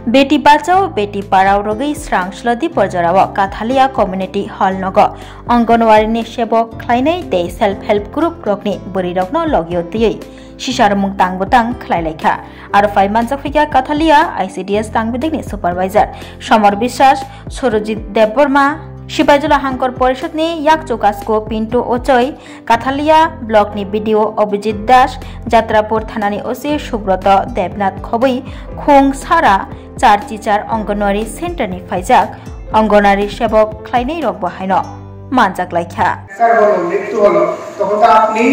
बेटी बाचाओ Beti Padhao रगै स्रांसलदि परजराव काथालिया community hall नग अंगनवाड़ी सेवक खलायनाय तै सेल्फ हेल्प ग्रुप रगनि बोरै रगनो लगियो तयै सिसार मुं तांबुतां खलायलायखा आरो फाइ मानजाफैया काथालिया आईसीडीएस तांबिदिगनि सुपारवाइजार समर विश्वास सुरजित देवबर्मा सिपाइजला हांकर परिषदनि याकचौकास्को पिंटू ओचय काथालिया ब्लकनि बीडीओ अभिजित दास जात्रापुर थानानि ओसि सुब्रत देवनाथ खबै खुं सारा चार चिचार अंगनवाड़ी सेंटरनि फाइजाक अंगनवाड़ी सेवक खलायनाय रग बाहायनो मानजाक लायखा মৃত্যু হলো তখন তো আপনি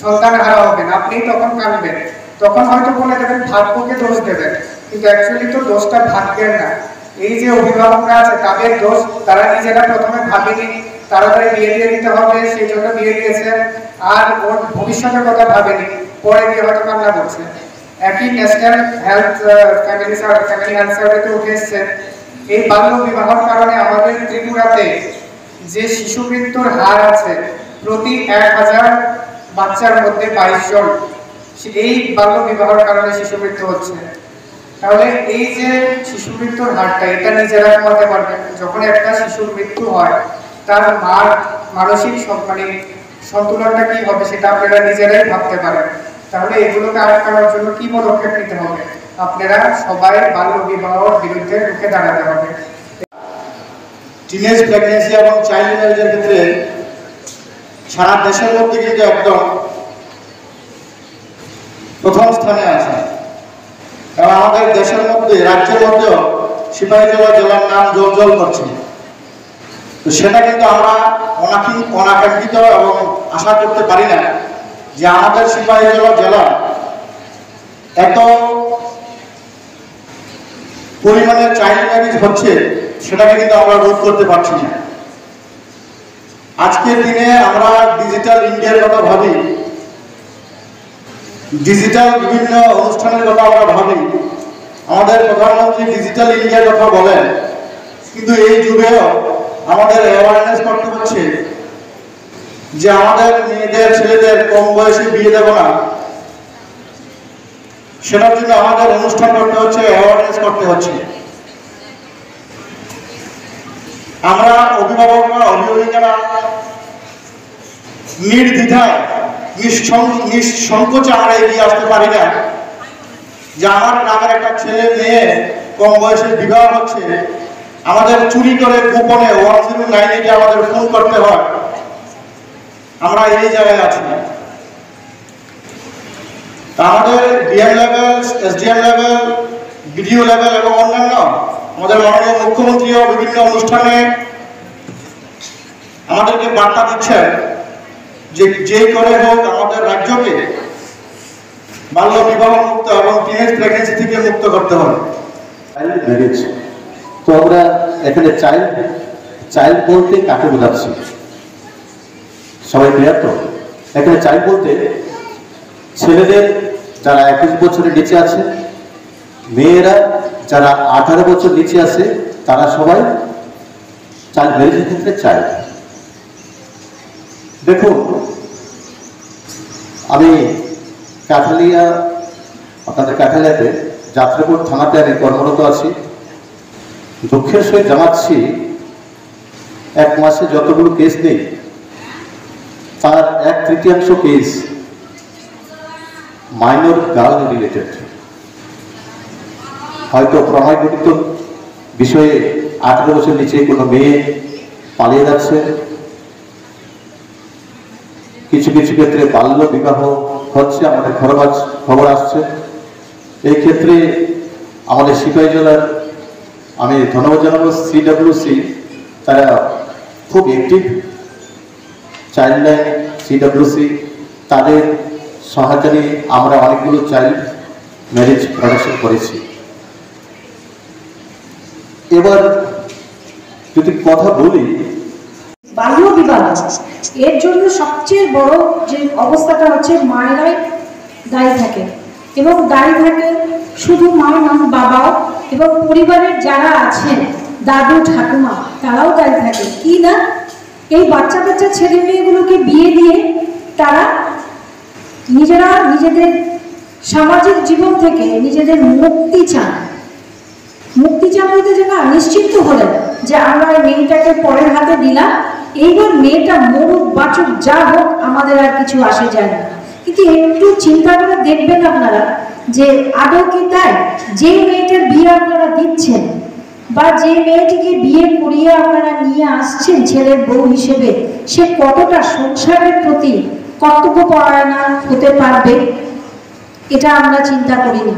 সন্তান হারা হবেন, আপনি তখন কাঁদবেন, তখন হয়তো বলে দেবেন ভাগ্যকে দোষ দেবেন, কিন্তু অ্যাকচুয়ালি তো দোষটা ভাগ্যের না। এই যে অভিভাবকরা আছে তাদের দোষ, তারা নিজেরা প্রথমে ভাবেনি, তাড়াতাড়ি বিয়ে দিয়ে দিতে হবে সেই জন্য বিয়ে দিয়েছে, আর ওর ভবিষ্যতের কথা ভাবেনি, পরে গিয়ে হয়তো কান্না করছে। একই ন্যাশনাল হেলথ ফ্যামিলি হেলথ সার্ভেতে উঠে এসছে এই বাল্য বিবাহের কারণে আমাদের ত্রিপুরাতে যে শিশু মৃত্যুর হার আছে প্রতি 1000 বাচ্চার মধ্যে 22 জন এই বাল্য বিবাহের কারণে শিশু মৃত্যু হচ্ছে। তাহলে এই যে শিশু মৃত্যুর হারটা এটা নিজেরা কমাতে পারবে। যখন একটা শিশুর মৃত্যু হয় তার মার মানসিক সন্তুলনটা কি হবে সেটা আপনারা নিজেরাই ভাবতে পারেন। তাহলে এগুলোকে আটকানোর জন্য কি পদক্ষেপ নিতে হবে? আপনারা সবাই বাল্য বিবাহের বিরুদ্ধে রুখে দাঁড়াতে হবে। টিনেজ প্রেগন্যান্সি এবং চাইল্ড ম্যারেজের ক্ষেত্রে সারা দেশের মধ্যে কিন্তু একদম প্রথম স্থানে আছে, এবং আমাদের দেশের মধ্যে রাজ্যের মধ্যেও সিপাহীজলা জেলার নাম জল করছে। তো সেটা কিন্তু আমরা অনাকাঙ্ক্ষিত এবং আশা করতে পারি না যে আমাদের সিপাহীজলা জেলা এত পরিমাণে চাইল্ড ম্যারেজ হচ্ছে সেটাকে কিন্তু আমরা রোধ করতে পারছি না। আজকের দিনে আমরা ডিজিটাল ইন্ডিয়ার কথা ভাবি, ডিজিটাল বিভিন্ন অনুষ্ঠানের কথা আমরা ভাবি, আমাদের প্রধানমন্ত্রী ডিজিটাল ইন্ডিয়ার কথা বলেন, কিন্তু এই যুগেও আমাদের অ্যাওয়ারনেস করতে হচ্ছে যে আমাদের মেয়েদের ছেলেদের কম বয়সে বিয়ে দেব না। সেটার জন্য আমাদের অনুষ্ঠান করতে হচ্ছে, অ্যাওয়ারনেস করতে হচ্ছে। আমরা অভিভাবকরা অভিভাবিকারা নির্দ্বিধায় নিঃসংকোচে আমরা এগিয়ে আসতে পারি না যে আমার গ্রামের একটা ছেলে মেয়ে কম বয়সে বিবাহ হচ্ছে, আমাদের চুরি করে গোপনে 1098 আমাদের ফোন করতে হয়। আমরা এই জায়গায় আছি। আমাদের DM level, SDM level, BDO level এবং অন্যান্য আমাদের মাননীয় মুখ্যমন্ত্রীও বিভিন্ন অনুষ্ঠানে আমাদেরকে বার্তা দিচ্ছেন যে করে হোক আমাদের রাজ্যকে বাল্য বিবাহ মুক্ত এবং টিনেজ প্রেগন্যান্সি থেকে মুক্ত করতে হবে। তো আমরা এখানে চাইল্ড বলতে কাকে বোঝাচ্ছি সবাই ক্লিয়ার? তো এখানে চাইল্ড বলতে ছেলেদের যারা 21 বছরের নিচে আছে, মেয়েরা যারা 18 বছর নিচে আছে, তারা সবাই চাইল্ড ম্যারেজের ক্ষেত্রে চাইল্ড। দেখুন, আমি আপনাদের কাঠালিয়াতে যাত্রাপুর থানাতে আমি কর্মরত আছি। দুঃখের সহিত জানাচ্ছি 1 মাসে যতগুলো কেস নেই তার 1/3 কেস মাইনর গার্ল রিলেটেড। হয়তো প্রমাণঘটিত বিষয়ে 18 বছর নিচে কোনো মেয়ে পালিয়ে যাচ্ছে, কিছু কিছু ক্ষেত্রে বাল্য বিবাহ হচ্ছে, আমাদের খবর আসছে। এই ক্ষেত্রে আমাদের সিপাহীজলার আমি ধন্যবাদ জানাবো সিডব্লিউসি, তারা খুব অ্যাক্টিভ। চাইল্ড লাইন সিডব্লিউসি তাদের সহায়তা নিয়ে আমরা অনেকগুলো চাইল্ড ম্যারেজ প্রোডাকশন করেছি। এবার যদি কথা বলি বাল্য বিবাহ, এর জন্য সবচেয়ে বড় যে অবস্থাটা হচ্ছে মায়েরাই দায়ী থাকে, এবং দায়ী থাকে শুধু মা নয়, বাবাও এবং পরিবারের যারা আছেন দাদু ঠাকুমা তারাও দায়ী থাকে। কি না, এই বাচ্চা ছেলে মেয়েগুলোকে বিয়ে দিয়ে তারা নিজেরা নিজেদের সামাজিক জীবন থেকে নিজেদের মুক্তি চান। মুক্তি চাঁদিতে যে না নিশ্চিন্ত হলেন যে আমরা এই মেয়েটাকে পরের হাতে দিলাম, এইবার মেয়েটা মরুক বাঁচুক যা হোক আমাদের আর কিছু আসে যায় না। কিন্তু একটু চিন্তা করে দেখবেন আপনারা যে আদৌ কি তাই? যে মেয়েটার বিয়ে আপনারা দিচ্ছেন বা যে মেয়েটিকে বিয়ে করিয়ে আপনারা নিয়ে আসছেন ছেলের বউ হিসেবে, সে কতটা সংসারের প্রতি কর্তব্যপরায়ণ হতে পারবে এটা আমরা চিন্তা করি না।